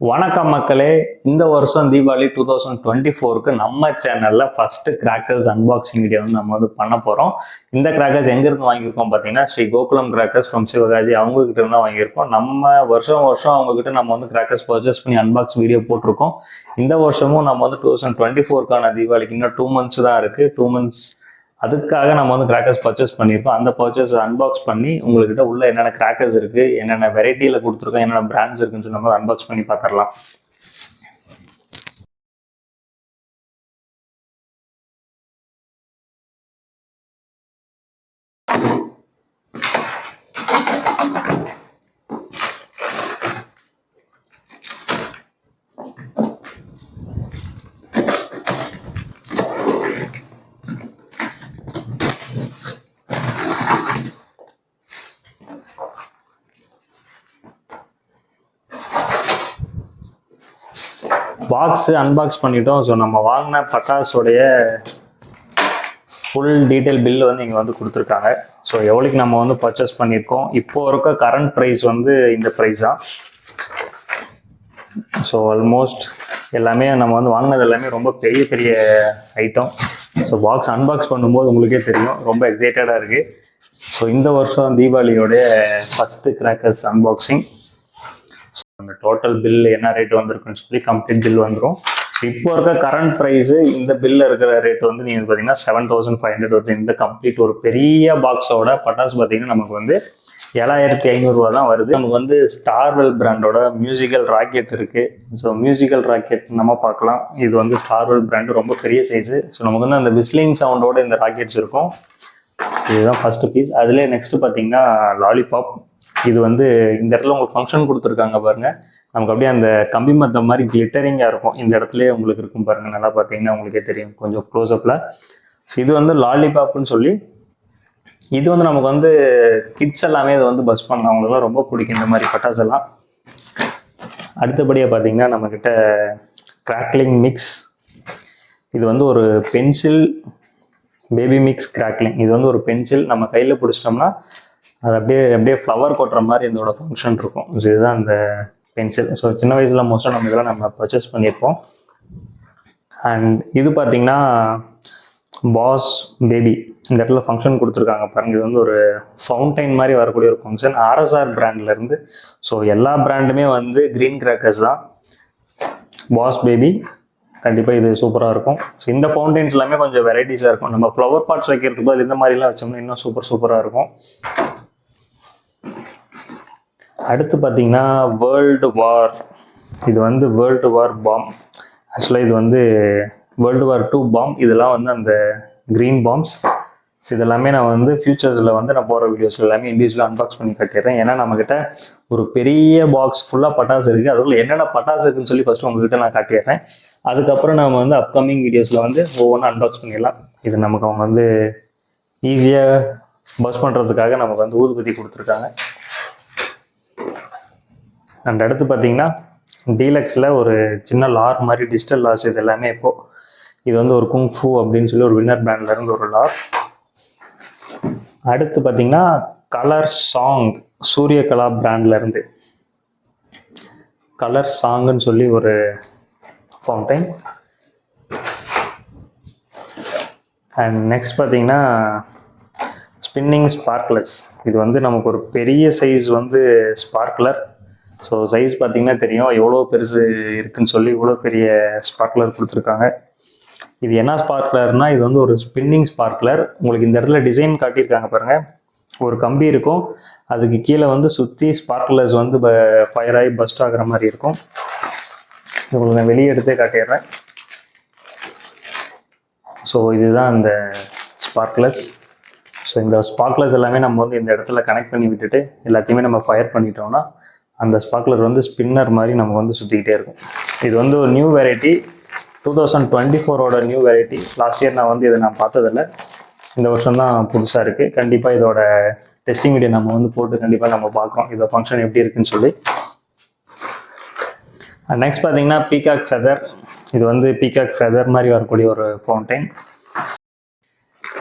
வணக்கம் மக்களே. இந்த வருஷம் தீபாவளி 2024க்கு நம்ம சேனல்ல ஃபர்ஸ்ட் கிராக்கர்ஸ் அன்பாக்சிங் வீடியோ வந்து நம்ம வந்து பண்ண போறோம். இந்த கிராக்கர்ஸ் எங்கிருந்து வாங்கியிருக்கோம் பார்த்தீங்கன்னா ஸ்ரீ கோகுலம் கிராக்கர்ஸ் ஃப்ரம் சிவகாஜி அவங்க கிட்ட இருந்தா வாங்கியிருக்கோம். நம்ம வருஷம் அவங்க கிட்ட நம்ம வந்து கிராக்கர்ஸ் பர்ச்சேஸ் பண்ணி அன்பாக்ஸ் வீடியோ போட்டிருக்கோம். இந்த வருஷமும் நம்ம வந்து 2024க்கான தீபாவளிக்கு இன்னும் 2 months தான் இருக்கு. 2 months அதுக்காக நம்ம வந்து கிராக்கர்ஸ் பர்ச்சேஸ் பண்ணியிருக்கோம். அந்த பர்ச்சேஸ் அன்பாக்ஸ் பண்ணி உங்ககிட்ட உள்ள என்னென்ன கிராக்கர்ஸ் இருக்கு, என்னென்ன வெரைட்டியில கொடுத்துருக்கோம், என்னென்ன பிராண்ட்ஸ் இருக்குன்னு சொல்லி நம்ம அன்பாக்ஸ் பண்ணி பார்த்துடலாம். பாக்ஸ் அன்பாக்ஸ் பண்ணிட்டோம். ஸோ நம்ம வாங்கின பட்டாசோடைய ஃபுல் டீட்டெயில் பில் வந்து இங்கே வந்து கொடுத்துருக்காங்க. ஸோ எவ்வளோக்கு நம்ம வந்து பர்ச்சேஸ் பண்ணியிருக்கோம், இப்போ இருக்க கரண்ட் ப்ரைஸ் வந்து இந்த ப்ரைஸ் தான். ஸோ ஆல்மோஸ்ட் எல்லாமே நம்ம வந்து வாங்கினது எல்லாமே ரொம்ப பெரிய பெரிய ஐட்டம். ஸோ பாக்ஸ் அன்பாக்ஸ் பண்ணும்போது உங்களுக்கே தெரியும், ரொம்ப எக்ஸைட்டடாக இருக்குது. ஸோ இந்த வருஷம் தீபாவளியோடைய ஃபஸ்ட்டு கிராக்கர்ஸ் அன்பாக்சிங். அந்த டோட்டல் பில் என்ன ரேட் வந்திருக்குன்னு சொல்லி கம்ப்ளீட் பில் வந்துடும். இப்போ இருக்க கரண்ட் ப்ரைஸு இந்த பில்ல இருக்கிற ரேட் வந்து நீங்கள் பார்த்தீங்கன்னா 7500 வருது. இந்த கம்ப்ளீட் ஒரு பெரிய பாக்ஸோட பட்டாசு பார்த்தீங்கன்னா நமக்கு வந்து 7500 தான் வருது. நமக்கு வந்து ஸ்டார்வெல் பிராண்டோட மியூசிக்கல் ராக்கெட் இருக்குது. ஸோ மியூசிக்கல் ராக்கெட் நம்ம பார்க்கலாம். இது வந்து ஸ்டார்வெல் பிராண்டு, ரொம்ப பெரிய சைஸு. ஸோ நமக்கு வந்து அந்த விஸ்லிங் சவுண்டோட இந்த ராக்கெட்ஸ் இருக்கும். இதுதான் ஃபர்ஸ்ட் பீஸ். அதுலேயே நெக்ஸ்ட் பார்த்தீங்கன்னா லாலிபாப். இது வந்து இந்த இடத்துல உங்களுக்கு ஃபங்க்ஷன் கொடுத்துருக்காங்க பாருங்க. நமக்கு அப்படியே அந்த கம்பி மத்த மாதிரி கிளிட்டரிங்காக இருக்கும். இந்த இடத்துல உங்களுக்கு இருக்கும் பாருங்க, நல்லா பார்த்தீங்கன்னா உங்களுக்கே தெரியும் கொஞ்சம் க்ளோஸ்அப்பில். ஸோ இது வந்து லாலிபாப்னு சொல்லி, இது வந்து நமக்கு வந்து கிட்ஸ் எல்லாமே இதை வந்து பஸ் பண்ணலாம். அவங்களுக்குலாம் ரொம்ப பிடிக்கும் இந்த மாதிரி பட்டாசு எல்லாம். அடுத்தபடியாக பார்த்தீங்கன்னா நம்மக்கிட்ட கிராக்லிங் மிக்ஸ். இது வந்து ஒரு பென்சில் பேபி மிக்ஸ் கிராக்லிங். இது வந்து ஒரு பென்சில் நம்ம கையில் பிடிச்சிட்டோம்னா அது அப்படியே ஃப்ளவர் கொட்டுற மாதிரி இதோட ஃபங்க்ஷன் இருக்கும். ஸோ இதுதான் அந்த பென்சில். ஸோ சின்ன வயசில் மோஸ்ட்டாக நம்ம இதெல்லாம் நம்ம பர்ச்சேஸ் பண்ணியிருப்போம். அண்ட் இது பார்த்திங்கன்னா பாஸ் பேபி. இந்த இடத்துல ஃபங்க்ஷன் கொடுத்துருக்காங்க பாருங்கள். இது வந்து ஒரு ஃபவுண்டைன் மாதிரி வரக்கூடிய ஒரு ஃபங்க்ஷன், RSR பிராண்ட்லேருந்து. ஸோ எல்லா பிராண்டுமே வந்து க்ரீன் கிராக்கர்ஸ் தான். பாஸ் பேபி கண்டிப்பாக இது சூப்பராக இருக்கும். ஸோ இந்த ஃபவுண்டைன்ஸ் எல்லாமே கொஞ்சம் வெரைட்டிஸாக இருக்கும். நம்ம ஃப்ளவர் பாட்ஸ் வைக்கிறதுக்கு பதில் இந்த மாதிரிலாம் வச்சோம்னா இன்னும் சூப்பராக இருக்கும். அடுத்து பார்த்தீங்கன்னா வேர்ல்டு வார். இது வந்து வேர்ல்டு வார் பாம். ஆக்சுவலாக இது வந்து வேர்ல்டு வார் 2 பாம். இதெல்லாம் வந்து அந்த க்ரீன் பாம்ஸ். இதெல்லாமே நான் வந்து ஃபியூச்சர்ஸில் வந்து நான் போகிற வீடியோஸ் எல்லாமே இண்டிவிஜுவலாக அன்பாக்ஸ் பண்ணி கட்டிடுறேன். ஏன்னா நம்மக்கிட்ட ஒரு பெரிய பாக்ஸ் ஃபுல்லாக பட்டாசு இருக்குது. அதுக்குள்ள என்னென்ன பட்டாசு இருக்குன்னு சொல்லி ஃபஸ்ட்டு உங்ககிட்ட நான் காட்டிடுறேன். அதுக்கப்புறம் நம்ம வந்து அப்கமிங் வீடியோஸில் வந்து ஒவ்வொன்றா அன்பாக்ஸ் பண்ணிடலாம். இது நமக்கு அவங்க வந்து ஈஸியாக பஸ் பண்ணுறதுக்காக நமக்கு வந்து ஊதுபத்தி கொடுத்துருக்காங்க. அண்ட் அடுத்து பார்த்தீங்கன்னா டீலக்ஸில் ஒரு சின்ன லார் மாதிரி டிஜிட்டல் லார்ஸ். இது எல்லாமே இப்போது இது வந்து ஒரு குங்ஃபூ அப்படின்னு சொல்லி ஒரு வின்னர் பிராண்ட்லேருந்து ஒரு லார். அடுத்து பார்த்தீங்கன்னா கலர் சாங், சூரியகலா பிராண்ட்லேருந்து கலர் சாங்குன்னு சொல்லி ஒரு ஃபவுண்டைன். அண்ட் நெக்ஸ்ட் பார்த்தீங்கன்னா ஸ்பின்னிங் ஸ்பார்க்லர்ஸ். இது வந்து நமக்கு ஒரு பெரிய சைஸ் வந்து ஸ்பார்க்லர். ஸோ சைஸ் பார்த்தீங்கன்னா தெரியும் எவ்வளோ பெருசு இருக்குன்னு சொல்லி, இவ்வளோ பெரிய ஸ்பார்க்லர் கொடுத்துருக்காங்க. இது என்ன ஸ்பார்க்லர்னால் இது வந்து ஒரு ஸ்பின்னிங் ஸ்பார்க்லர். உங்களுக்கு இந்த இடத்துல டிசைன் காட்டியிருக்காங்க பாருங்கள். ஒரு கம்பி இருக்கும், அதுக்கு கீழே வந்து சுற்றி ஸ்பார்க்லர்ஸ் வந்து ஃபயர் ஆகி பஸ்ட் ஆகிற மாதிரி இருக்கும். உங்களுக்கு நான் வெளியே எடுத்தே காட்டிடுறேன். ஸோ இதுதான் அந்த ஸ்பார்க்லர்ஸ். ஸோ இந்த ஸ்பார்க்லர்ஸ் எல்லாமே நம்ம வந்து இந்த இடத்துல கனெக்ட் பண்ணி விட்டுட்டு எல்லாத்தையுமே நம்ம ஃபயர் பண்ணிட்டோம்னா அந்த ஸ்பார்க்லர் வந்து ஸ்பின்னர் மாதிரி நம்ம வந்து சுற்றிக்கிட்டே இருக்கும். இது வந்து ஒரு நியூ வெரைட்டி, 2024ஓட நியூ வெரைட்டி. லாஸ்ட் இயர் நான் வந்து இதை நான் பார்த்ததில்ல, இந்த வருஷம் தான் புதுசாக இருக்குது. கண்டிப்பாக இதோட டெஸ்டிங் வீடியோ நம்ம வந்து போட்டு கண்டிப்பாக நம்ம பார்க்குறோம் இதோட ஃபங்க்ஷன் எப்படி இருக்குன்னு சொல்லி. நெக்ஸ்ட் பார்த்தீங்கன்னா பீகாக் ஃபெதர். இது வந்து பீகாக் ஃபெதர் மாதிரி வரக்கூடிய ஒரு ஃபவுண்டைன்.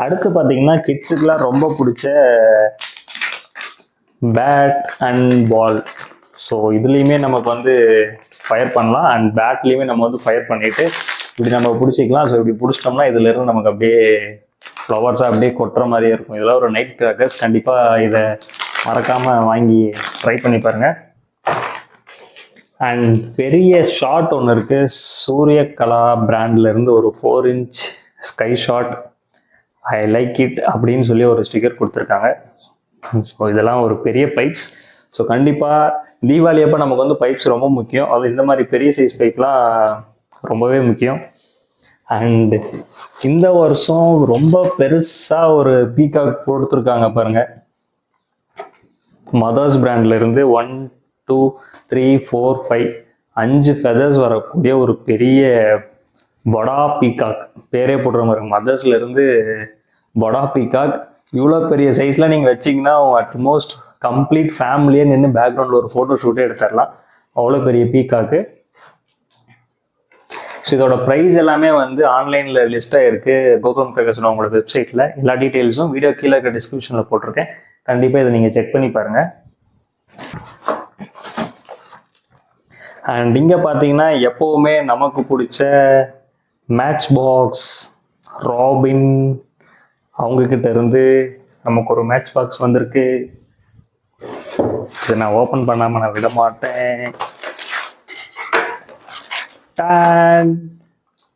அடுத்து பார்த்தீங்கன்னா கிட்ஸுக்கெலாம் ரொம்ப பிடிச்ச பேட் அண்ட் பால். ஸோ இதுலேயுமே நமக்கு வந்து ஃபயர் பண்ணலாம் அண்ட் பேட்லேயுமே நம்ம வந்து ஃபயர் பண்ணிவிட்டு இப்படி நம்ம பிடிச்சிக்கலாம். ஸோ இப்படி பிடிச்சிட்டோம்னா இதுலேருந்து நமக்கு அப்படியே ஃப்ளவர்ஸாக அப்படியே கொட்டுற மாதிரியே இருக்கும். இதெல்லாம் ஒரு நைட் கிராக்கர்ஸ். கண்டிப்பாக இதை மறக்காமல் வாங்கி ட்ரை பண்ணி பாருங்கள். அண்ட் பெரிய ஷாட் ஒன்று இருக்குது, சூரியகலா பிராண்ட்லேருந்து ஒரு 4 inch sky shot. I like it அப்படின்னு சொல்லி ஒரு ஸ்டிக்கர் கொடுத்துருக்காங்க. ஸோ இதெல்லாம் ஒரு பெரிய பைப்ஸ். ஸோ கண்டிப்பாக தீபாவளி அப்போ நமக்கு வந்து பைப்ஸ் ரொம்ப முக்கியம். அது இந்த மாதிரி பெரிய சைஸ் பைப்லாம் ரொம்பவே முக்கியம். அண்டு இந்த வருஷம் ரொம்ப பெருசாக ஒரு பீகாக் கொடுத்துருக்காங்க பாருங்கள். மதர்ஸ் பிராண்ட்லேருந்து 1 2 3 4 5 5 ஃபெதர்ஸ் வரக்கூடிய ஒரு பெரிய படா பீகாக். பேரே போடுற மாதிரி மதர்ஸ்லேருந்து படா பீகாக். இவ்வளோ பெரிய சைஸில் நீங்கள் வச்சிங்கன்னா அட்மோஸ்ட் கம்ப்ளீட் ஃபேமிலியே நின்று பேக்ரவுண்டில் ஒரு ஃபோட்டோ ஷூட்டே எடுத்துடலாம். அவ்வளோ பெரிய பீகாக்கு. ஸோ இதோட ப்ரைஸ் எல்லாமே வந்து ஆன்லைனில் லிஸ்ட்டாக இருக்குது கோகுலம் கிராக்கர்ஸ் அவங்களோட வெப்சைட்டில். எல்லா டீட்டெயில்ஸும் வீடியோ கீழே இருக்க டிஸ்கிரிப்ஷனில் போட்டிருக்கேன். கண்டிப்பாக இதை நீங்கள் செக் பண்ணி பாருங்கள். அண்ட் இங்கே பார்த்தீங்கன்னா எப்போவுமே நமக்கு பிடிச்ச மேட்ச் பாக்ஸ் ராபின் அவங்கக்கிட்ட இருந்து நமக்கு ஒரு மேட்ச் பாக்ஸ் வந்திருக்கு. இதை நான் ஓப்பன் பண்ணாமல் நான் விட மாட்டேன்.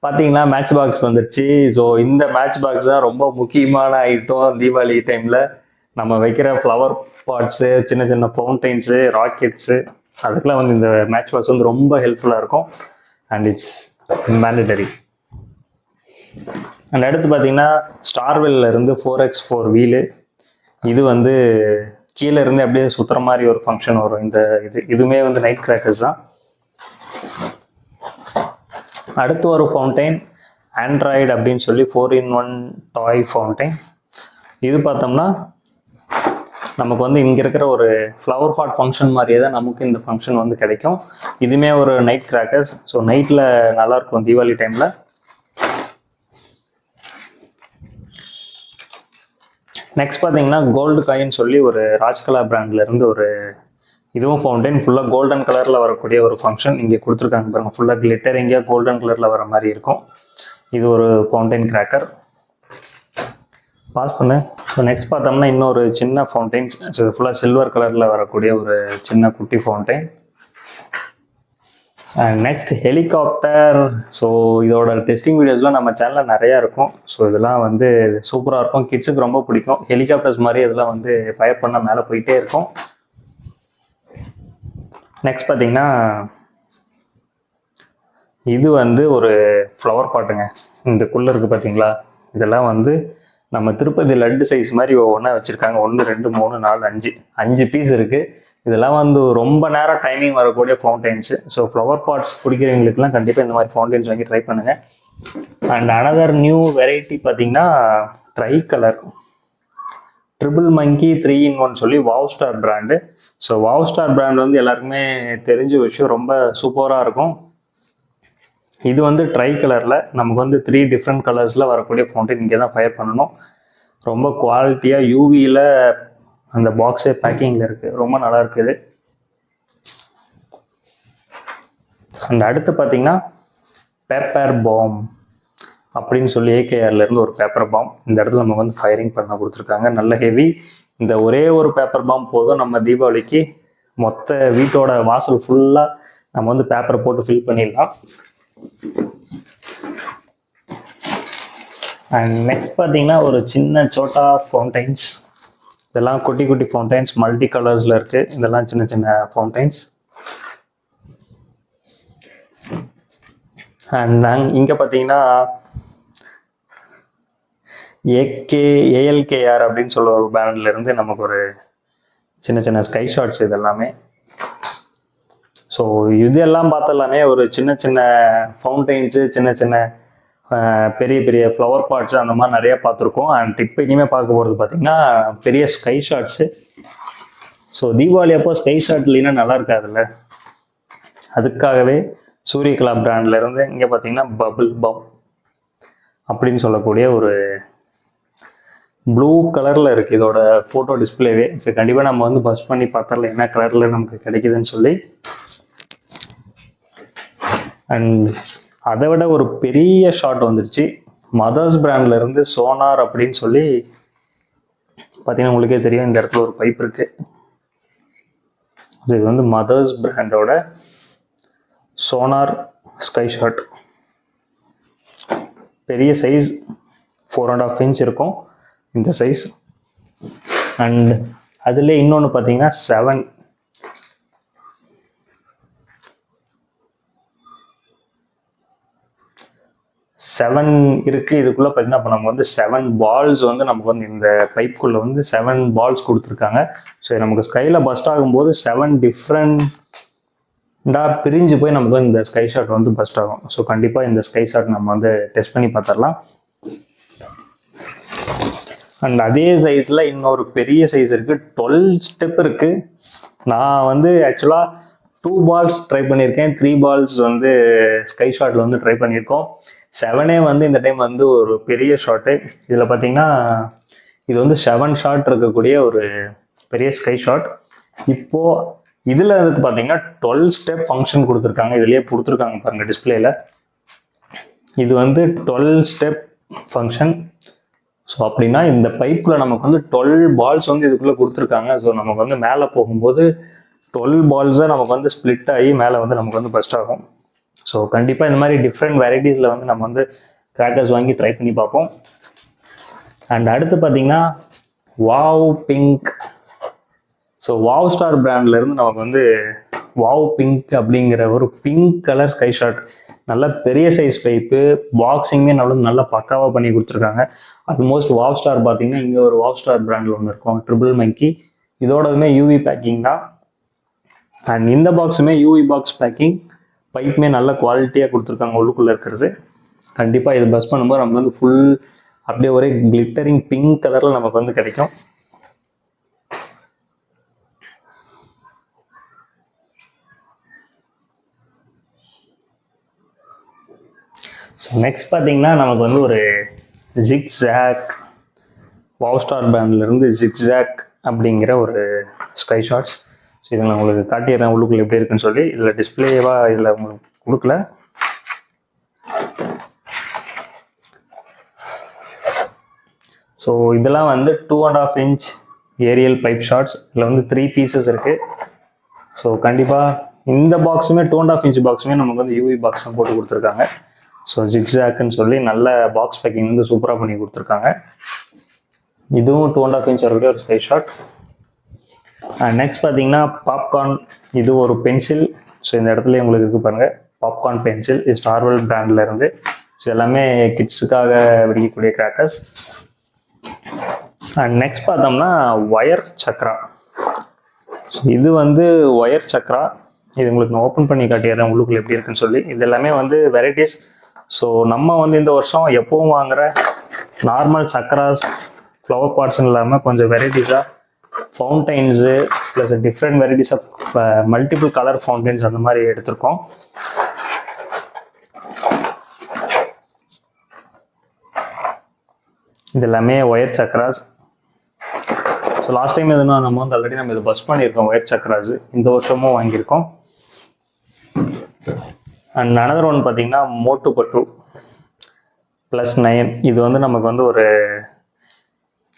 பார்த்தீங்கன்னா மேட்ச் பாக்ஸ் வந்துடுச்சு. ஸோ இந்த மேட்ச் பாக்ஸ் தான் ரொம்ப முக்கியமான ஐட்டம் தீபாவளி டைமில். நம்ம வைக்கிற ஃப்ளவர் பாட்ஸு, சின்ன சின்ன ஃபவுண்டைன்ஸு, ராக்கெட்ஸு, அதுக்கெலாம் வந்து இந்த மேட்ச் பாக்ஸ் வந்து ரொம்ப ஹெல்ப்ஃபுல்லாக இருக்கும். And it's mandatory. அண்ட் அடுத்து பார்த்தீங்கன்னா ஸ்டார்வெல்ல இருந்து 4x4 வீலு. இது வந்து கீழே இருந்து அப்படியே சுற்றுற மாதிரி ஒரு ஃபங்க்ஷன் வரும். இந்த இதுவுமே வந்து நைட் கிராக்கர்ஸ் தான். அடுத்து ஒரு ஃபவுண்டைன் ஆண்ட்ராய்டு அப்படின்னு சொல்லி 4-in-1 டாய் ஃபவுண்டைன். இது பார்த்தோம்னா நமக்கு வந்து இங்கே இருக்கிற ஒரு ஃப்ளவர் பாட் ஃபங்க்ஷன் மாதிரியே தான் நமக்கு இந்த ஃபங்க்ஷன் வந்து கிடைக்கும். இதுவுமே ஒரு நைட் கிராக்கர்ஸ். ஸோ நைட்டில் நல்லாயிருக்கும் தீபாவளி டைமில். நெக்ஸ்ட் பார்த்தீங்கன்னா கோல்டு காயின்னு சொல்லி ஒரு ராஜ்கலா பிராண்ட்லேருந்து ஒரு இதுவும் ஃபவுண்டைன். ஃபுல்லாக கோல்டன் கலரில் வரக்கூடிய ஒரு ஃபங்க்ஷன் இங்கே கொடுத்துருக்காங்க பாருங்கள். ஃபுல்லாக கிளிட்டரிங்காக கோல்டன் கலரில் வர மாதிரி இருக்கும். இது ஒரு ஃபவுண்டைன் கிராக்கர். பாஸ் பண்ணு. ஸோ நெக்ஸ்ட் பார்த்தோம்னா இன்னொரு சின்ன ஃபவுண்டைன்ஸ். ஃபுல்லாக சில்வர் கலரில் வரக்கூடிய ஒரு சின்ன குட்டி fountain. And next helicopter. So இதோட டெஸ்டிங் வீடியோஸ்லாம் நம்ம சேனலில் நிறையா இருக்கும். ஸோ இதெல்லாம் வந்து சூப்பராக இருக்கும், கிட்ஸுக்கு ரொம்ப பிடிக்கும். ஹெலிகாப்டர்ஸ் மாதிரி இதெல்லாம் வந்து ஃபயர் பண்ணால் மேலே போயிட்டே இருக்கும். நெக்ஸ்ட் பார்த்தீங்கன்னா இது வந்து ஒரு ஃப்ளவர் பாட்டுங்க. இந்த குள்ளருக்கு பார்த்தீங்களா, இதெல்லாம் வந்து நம்ம திருப்பதி லட்டு சைஸ் மாதிரி ஒவ்வொன்றா வச்சுருக்காங்க. 1 2 3 4 5 பீஸ் இருக்குது. இதெல்லாம் வந்து ரொம்ப நேரம் டைமிங் வரக்கூடிய ஃபவுண்டைன்ஸு. ஸோ ஃப்ளவர் பாட்ஸ் பிடிக்கிறவங்களுக்குலாம் கண்டிப்பாக இந்த மாதிரி ஃபவுண்டைன்ஸ் வாங்கி ட்ரை பண்ணுங்கள். அண்ட் அனதர் நியூ வெரைட்டி பார்த்தீங்கன்னா ட்ரை கலர் ட்ரிபிள் மங்கி 3-in-1 சொல்லி wow star brand. So wow star brand வந்து எல்லாருக்குமே தெரிஞ்ச விஷயம், ரொம்ப சூப்பராக இருக்கும். இது வந்து ட்ரை கலரில் நமக்கு வந்து 3 டிஃப்ரெண்ட் கலர்ஸில் வரக்கூடிய ஃபவுண்டைன் இங்கே தான் ஃபயர் பண்ணணும். ரொம்ப குவாலிட்டியாக யூவியில் அந்த பாக்ஸே பேக்கிங்கில் இருக்குது. ரொம்ப நல்லா இருக்குது. அண்ட் அடுத்து பார்த்தீங்கன்னா பேப்பர் பாம் அப்படின்னு சொல்லி ஏகேஆர்லேருந்து ஒரு பேப்பர் பாம். இந்த இடத்துல நமக்கு வந்து ஃபயரிங் பண்ண கொடுத்துருக்காங்க. நல்ல ஹெவி. இந்த ஒரே ஒரு பேப்பர் பாம் போதும் நம்ம தீபாவளிக்கு மொத்த வீட்டோட வாசல் ஃபுல்லாக நம்ம வந்து பேப்பரை போட்டு ஃபில் பண்ணிடலாம். அண்ட் நெக்ஸ்ட் பார்த்தீங்கன்னா ஒரு சின்ன சோட்டா ஃபவுண்டைன்ஸ். இதெல்லாம் குட்டி குட்டி ஃபவுண்டைன்ஸ் மல்டி கலர்ஸில் இருக்குது. இதெல்லாம் சின்ன சின்ன ஃபவுண்டைன்ஸ். அண்ட் இங்கே பார்த்தீங்கன்னா ஏஎல்கேஆர் அப்படின்னு சொல்ல ஒரு பேண்ட்லேருந்து நமக்கு ஒரு சின்ன சின்ன ஸ்கை ஷாட்ஸ் இதெல்லாமே. ஸோ இதெல்லாம் பார்த்தெல்லாமே ஒரு சின்ன சின்ன ஃபவுண்டைன்ஸு, சின்ன சின்ன பெரிய பெரிய ஃப்ளவர் பாட்ஸு அந்த மாதிரி நிறையா பார்த்துருக்கோம். அண்ட் இப்போ இனிமேல் பார்க்க போகிறது பார்த்திங்கன்னா பெரிய ஸ்கை ஷாட்ஸு. ஸோ தீபாவளி அப்போ ஸ்கை ஷாட் இல்லைன்னா நல்லா இருக்காதுல்ல, அதுக்காகவே சூரியகலா பிராண்ட்லேருந்து இங்கே பார்த்தீங்கன்னா பபிள் பாம் அப்படின்னு சொல்லக்கூடிய ஒரு ப்ளூ கலரில் இருக்குது இதோட ஃபோட்டோ டிஸ்பிளேவே. சரி, கண்டிப்பாக நம்ம வந்து பஸ் பண்ணி பார்த்தரல என்ன கலரில் நமக்கு கிடைக்குதுன்னு சொல்லி. அண்ட் அதை விட ஒரு பெரிய ஷாட் வந்துருச்சு. மதர்ஸ் பிராண்ட்லேருந்து சோனார் அப்படின்னு சொல்லி பார்த்தீங்கன்னா உங்களுக்கே தெரியும், இந்த இடத்துல ஒரு பைப் இருக்குது. இது வந்து மதர்ஸ் பிராண்டோட சோனார் ஸ்கை ஷாட். பெரிய சைஸ் 4.5 inch இருக்கும் இந்த சைஸ். அண்ட் அதில் இன்னொன்று பார்த்தீங்கன்னா 7 இருக்குது. இதுக்குள்ளே பார்த்தீங்கன்னா இப்போ நம்ம வந்து 7 balls வந்து நமக்கு வந்து இந்த பைப்புக்குள்ளே வந்து 7 balls கொடுத்துருக்காங்க. ஸோ நமக்கு ஸ்கையில் பஸ்ட் ஆகும்போது 7 டிஃப்ரெண்டாக பிரிஞ்சு போய் நமக்கு வந்து இந்த ஸ்கை ஷாட் வந்து பஸ்ட் ஆகும். ஸோ கண்டிப்பாக இந்த ஸ்கை ஷாட் நம்ம வந்து டெஸ்ட் பண்ணி பார்த்துடலாம். அண்ட் அதே சைஸில் இன்னொரு பெரிய சைஸ் இருக்குது, 12 step இருக்குது. நான் வந்து ஆக்சுவலாக 2 balls ட்ரை பண்ணியிருக்கேன், 3 balls வந்து ஸ்கை ஷாட்டில் வந்து ட்ரை பண்ணியிருக்கோம். 7 வந்து இந்த டைம் வந்து ஒரு பெரிய ஷாட்டு. இதில் பார்த்தீங்கன்னா இது வந்து 7 ஷாட் இருக்கக்கூடிய ஒரு பெரிய ஸ்கை ஷாட். இப்போது இதில் வந்து பார்த்தீங்கன்னா 12 step ஃபங்க்ஷன் கொடுத்துருக்காங்க. இதுலேயே கொடுத்துருக்காங்க பாருங்கள் டிஸ்பிளேயில். இது வந்து 12 step ஃபங்க்ஷன். ஸோ அப்படின்னா இந்த பைப்பில் நமக்கு வந்து 12 balls வந்து இதுக்குள்ளே கொடுத்துருக்காங்க. ஸோ நமக்கு வந்து மேலே போகும்போது 12 balls நமக்கு வந்து ஸ்ப்ளிட் ஆகி மேலே வந்து நமக்கு வந்து பஸ்ட் ஆகும். ஸோ கண்டிப்பாக இந்த மாதிரி டிஃப்ரெண்ட் வெரைட்டிஸில் வந்து நம்ம வந்து கிராக்கர்ஸ் வாங்கி ட்ரை பண்ணி பார்ப்போம். அண்ட் அடுத்து பார்த்தீங்கன்னா wow pink. So wow star பிராண்ட்லேருந்து நமக்கு வந்து வாவ் பிங்க் அப்படிங்கிற ஒரு பிங்க் கலர் ஸ்கை ஷாட். நல்ல பெரிய சைஸ் பைப்பு, பாக்ஸிங்குமே நல்லா பக்காவாக பண்ணி கொடுத்துருக்காங்க. ஆல்மோஸ்ட் வாவ் ஸ்டார் பார்த்தீங்கன்னா இங்கே ஒரு வாவ் ஸ்டார் பிராண்டில் ஒன்று இருக்கும், ட்ரிபிள் மங்கி. இதோடதுமே யூவி பேக்கிங் தான். அண்ட் இந்த பாக்ஸுமே யூவி பாக்ஸ் பேக்கிங், பைப்புமே நல்ல குவாலிட்டியாக கொடுத்துருக்காங்க உள்ளுக்குள்ளே இருக்கிறது. கண்டிப்பாக இது பஸ் பண்ணும்போது நமக்கு வந்து ஃபுல் அப்படியே ஒரே கிளிட்டரிங் பிங்க் கலரில் நமக்கு வந்து கிடைக்கும். ஸோ நெக்ஸ்ட் பார்த்தீங்கன்னா நமக்கு வந்து ஒரு ஜிக்ஸாக், வாவ் ஸ்டார் பிராண்ட்லேருந்து ஜிக்ஸாக் அப்படிங்கிற ஒரு ஸ்கை ஷாட்ஸ். ஸோ இதை நான் உங்களுக்கு காட்டிடுறேன் உள்ளுக்குள்ளே எப்படி இருக்குன்னு சொல்லி. இதில் டிஸ்பிளேவாக இதில் உங்களுக்கு கொடுக்கல. ஸோ இதெல்லாம் வந்து 2.5 inch ஏரியல் பைப் ஷாட்ஸ். இதில் வந்து 3 pieces இருக்குது. ஸோ கண்டிப்பாக இந்த பாக்ஸுமே 2.5 inch பாக்ஸுமே நமக்கு வந்து யூவி பாக்ஸ் தான் போட்டு கொடுத்துருக்காங்க. ஸோ ஜிக்ஸாக்குன்னு சொல்லி நல்ல பாக்ஸ் பேக்கிங் வந்து சூப்பராக பண்ணி கொடுத்துருக்காங்க. இதுவும் 2.5 inch வரக்கூடிய ஒரு ஸ்கை ஷாட். நெக்ஸ்ட் பார்த்தீங்கன்னா பாப்கார்ன். இது ஒரு பென்சில். ஸோ இந்த இடத்துல உங்களுக்கு இருக்குது பாருங்கள், பாப்கார்ன் பென்சில். இது ஸ்டார்வெல் பிராண்டில் இருந்து. ஸோ எல்லாமே கிட்ஸுக்காக வெடிக்கக்கூடிய கிராக்கர்ஸ். நெக்ஸ்ட் பார்த்தோம்னா ஒயர் சக்ரா. ஸோ இது வந்து ஒயர் சக்ரா. இது உங்களுக்கு நான் ஓப்பன் பண்ணி காட்டிடுறேன் உள்ளுக்குள்ள எப்படி இருக்குன்னு சொல்லி. இது எல்லாமே வந்து வெரைட்டிஸ். ஸோ நம்ம வந்து இந்த வருஷம் எப்பவும் வாங்குகிற நார்மல் சக்ராஸ், ஃப்ளவர் பாட்ஸ்ன்னு இல்லாமல் கொஞ்சம் வெரைட்டிஸாக fountains plus different varieties of multiple colour fountains அந்த மாதிரி எடுத்திருக்கோம். இது எல்லாமே ஒயர் சக்ராஸ். ஸோ லாஸ்ட் டைம் எதுனா நம்ம வந்து ஆல்ரெடி நம்ம இது பஸ் பண்ணியிருக்கோம் ஒயர் சக்ராஸ். இந்த வருஷமும் வாங்கியிருக்கோம். அண்ட் அனதர் ஒன் பார்த்தீங்கன்னா மோட்டு பட்டு +9. இது வந்து நமக்கு வந்து ஒரு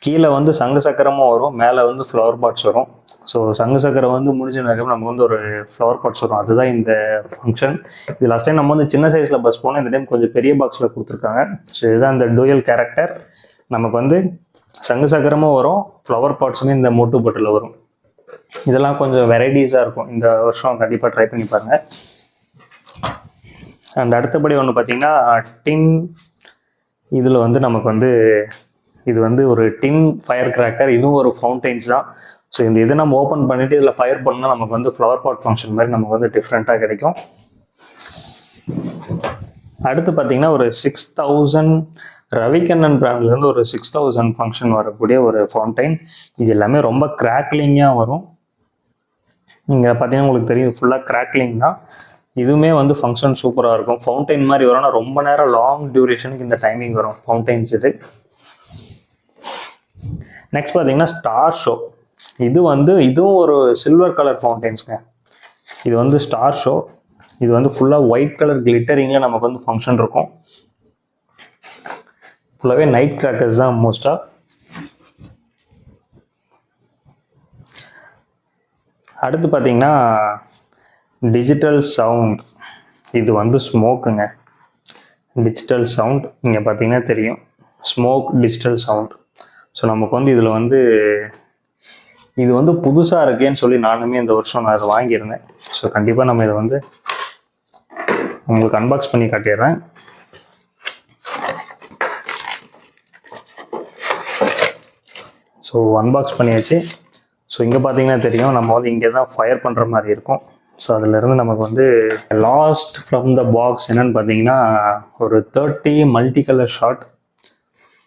கீழே வந்து சங்கு சக்கரமும் வரும், மேலே வந்து ஃப்ளவர் பாட்ஸ் வரும். ஸோ சங்கு சக்கரம் வந்து முடிஞ்சதுக்கப்புறம் நமக்கு வந்து ஒரு ஃப்ளவர் பாட்ஸ் வரும். அதுதான் இந்த ஃபங்க்ஷன். இது லாஸ்ட் டைம் நம்ம வந்து சின்ன சைஸில் பஸ் போனோம். இந்த டைம் கொஞ்சம் பெரிய பாக்ஸில் கொடுத்துருக்காங்க. ஸோ இதுதான் இந்த டூயல் கேரக்டர். நமக்கு வந்து சங்கு சக்கரமும் வரும், ஃப்ளவர் பாட்ஸுமே இந்த மோட்டு பட்டில் வரும். இதெல்லாம் கொஞ்சம் வெரைட்டிஸாக இருக்கும். இந்த வருஷம் கண்டிப்பாக ட்ரை பண்ணி பாருங்கள். அண்ட் அடுத்தபடி ஒன்று பார்த்தீங்கன்னா டின். இதில் வந்து நமக்கு வந்து இது வந்து ஒரு டின் ஃபயர் கிராக்கர். இதுவும் ஒரு ஃபவுண்டைன்ஸ் தான். ஸோ இந்த இதை நம்ம ஓப்பன் பண்ணிவிட்டு இதில் ஃபயர் பண்ணால் நமக்கு வந்து ஃப்ளவர் பாட் ஃபங்க்ஷன் மாதிரி நமக்கு வந்து டிஃப்ரெண்ட்டாக கிடைக்கும். அடுத்து பார்த்தீங்கன்னா ஒரு 6000 ரவிக்கண்ணன் பிராண்ட்லேருந்து ஒரு 6000 ஃபங்க்ஷன் வரக்கூடிய ஒரு ஃபவுண்டைன். இது எல்லாமே ரொம்ப கிராக்லிங்காக வரும். நீங்கள் பார்த்தீங்கன்னா உங்களுக்கு தெரியும் ஃபுல்லாக கிராக்லிங் தான். இதுவுமே வந்து ஃபங்க்ஷன் சூப்பராக இருக்கும். ஃபவுண்டைன் மாதிரி வரும்னா ரொம்ப நேரம் லாங் டியூரேஷனுக்கு இந்த டைமிங் வரும் ஃபவுண்டைன்ஸ் இது. நெக்ஸ்ட் பார்த்தீங்கன்னா ஸ்டார் ஷோ. இதுவும் ஒரு சில்வர் கலர் ஃபவுண்டெயின்ஸ்ங்க. இது வந்து ஸ்டார் ஷோ. இது வந்து ஃபுல்லாக ஒயிட் கலர் கிளிட்டரிங்கில் நமக்கு வந்து ஃபங்க்ஷன் இருக்கும். ஃபுல்லாகவே நைட் கிராக்கர்ஸ் தான் மோஸ்ட்டாக. அடுத்து பார்த்தீங்கன்னா டிஜிட்டல் சவுண்ட். இது வந்து ஸ்மோக்குங்க. டிஜிட்டல் சவுண்ட் நீங்கள் பார்த்தீங்கன்னா தெரியும், ஸ்மோக் டிஜிட்டல் சவுண்ட். ஸோ நமக்கு வந்து இதில் வந்து இது வந்து புதுசாக இருக்கேன்னு சொல்லி நானுமே இந்த வருஷம் நான் அதை வாங்கியிருந்தேன். ஸோ கண்டிப்பாக நம்ம இதை வந்து உங்களுக்கு அன்பாக்ஸ் பண்ணி காட்டிடுறேன். ஸோ அன்பாக்ஸ் பண்ணியாச்சு. ஸோ இங்கே பார்த்தீங்கன்னா தெரியும், நம்ம வந்து இங்கே தான் ஃபயர் பண்ணுற மாதிரி இருக்கும். ஸோ அதிலேருந்து நமக்கு வந்து லாஸ்ட் ஃப்ரம் த பாக்ஸ் என்னென்னு பார்த்தீங்கன்னா ஒரு 30 மல்டி கலர் ஷாட்.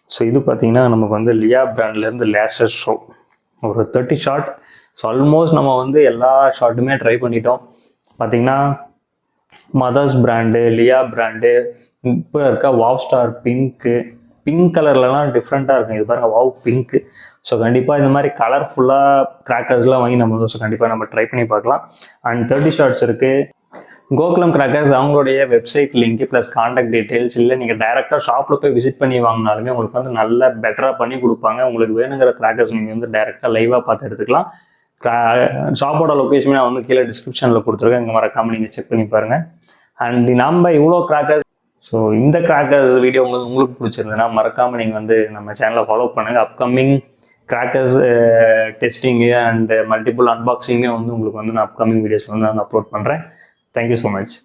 ஸோ இது பார்த்தீங்கன்னா நமக்கு வந்து லியா பிராண்ட்லேருந்து லேசர் ஷோ ஒரு 30 ஷாட். ஸோ ஆல்மோஸ்ட் நம்ம வந்து எல்லா ஷாட்டுமே ட்ரை பண்ணிட்டோம். பார்த்தீங்கன்னா மதர்ஸ் பிராண்டு, லியா பிராண்டு, இப்போ இருக்க வாவ் ஸ்டார் பிங்க் கலர்லலாம் டிஃப்ரெண்ட்டாக இருக்கும். இது பாருங்கள், வாவ் பிங்க்கு. ஸோ கண்டிப்பாக இந்த மாதிரி கலர்ஃபுல்லாக கிராக்கர்ஸ்லாம் வாங்கி நம்ம கண்டிப்பாக நம்ம ட்ரை பண்ணி பார்க்கலாம். அண்ட் 30 ஷார்ட்ஸ் இருக்குது. கோகுலம் கிராக்கர்ஸ் அவங்களுடைய website link plus contact details, இல்லை நீங்கள் டைரெக்டாக ஷாப்பில் போய் விசிட் பண்ணி வாங்கினாலுமே உங்களுக்கு வந்து நல்ல பெட்டராக பண்ணி கொடுப்பாங்க. உங்களுக்கு வேணுங்கிற கிராக்கர்ஸ் நீங்கள் வந்து டைரெக்டாக லைவாக பார்த்து எடுத்துக்கலாம். ஷாப்போட லொக்கேஷன் நான் வந்து கீழே டிஸ்கிரிப்ஷனில் கொடுத்துருக்கேன், இங்கே மறக்காமல் நீங்கள் செக் பண்ணி பாருங்கள். அண்ட் நம்ம இவ்வளோ கிராக்கர்ஸ், ஸோ இந்த கிராக்கர்ஸ் வீடியோ உங்களுக்கு பிடிச்சிருந்ததுன்னா மறக்காமல் நீங்கள் வந்து நம்ம சேனலை ஃபாலோ பண்ணுங்கள். Upcoming crackers testing and multiple அன்பாக்சிங்கே வந்து உங்களுக்கு வந்து நான் அப்கமிங் வீடியோஸில் வந்து நான் அப்லோட் பண்ணுறேன். Thank you so much.